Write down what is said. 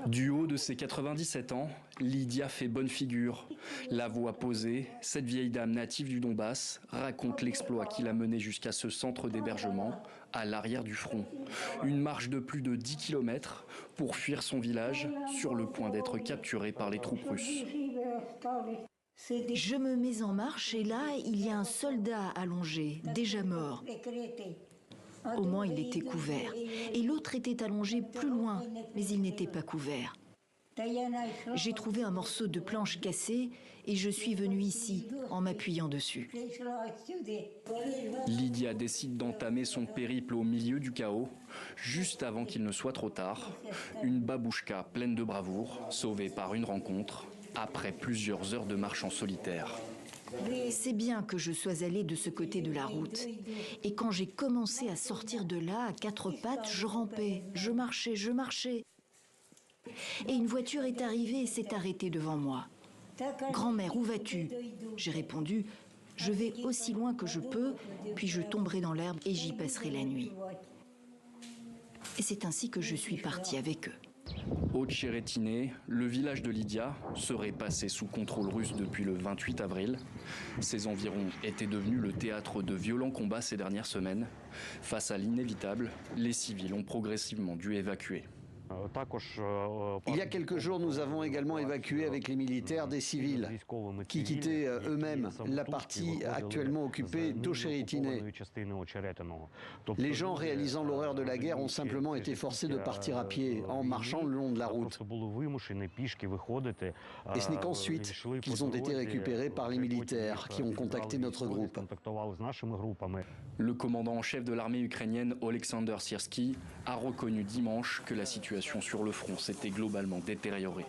Du haut de ses 97 ans, Lydia fait bonne figure. La voix posée, cette vieille dame native du Donbass raconte l'exploit qui l'a menée jusqu'à ce centre d'hébergement, à l'arrière du front. Une marche de plus de 10 km pour fuir son village, sur le point d'être capturé par les troupes russes. Je me mets en marche et là, il y a un soldat allongé, déjà mort. Au moins, il était couvert. Et l'autre était allongé plus loin, mais il n'était pas couvert. J'ai trouvé un morceau de planche cassé et je suis venue ici en m'appuyant dessus. Lydia décide d'entamer son périple au milieu du chaos, juste avant qu'il ne soit trop tard. Une babouchka pleine de bravoure, sauvée par une rencontre, après plusieurs heures de marche en solitaire. C'est bien que je sois allée de ce côté de la route. Et quand j'ai commencé à sortir de là, à quatre pattes, je rampais, je marchais, je marchais. Et une voiture est arrivée et s'est arrêtée devant moi. « Grand-mère, où vas-tu » J'ai répondu « Je vais aussi loin que je peux, puis je tomberai dans l'herbe et j'y passerai la nuit. » Et c'est ainsi que je suis partie avec eux. Au Tchérétiné, le village de Lydia serait passé sous contrôle russe depuis le 28 avril. Ces environs étaient devenus le théâtre de violents combats ces dernières semaines. Face à l'inévitable, les civils ont progressivement dû évacuer. Il y a quelques jours, nous avons également évacué avec les militaires des civils qui quittaient eux-mêmes la partie actuellement occupée d'Ochérétiné. Les gens réalisant l'horreur de la guerre ont simplement été forcés de partir à pied en marchant le long de la route. Et ce n'est qu'ensuite qu'ils ont été récupérés par les militaires qui ont contacté notre groupe. Le commandant en chef de l'armée ukrainienne, Oleksandr Syrski, a reconnu dimanche que la situation sur le front s'était globalement détériorée.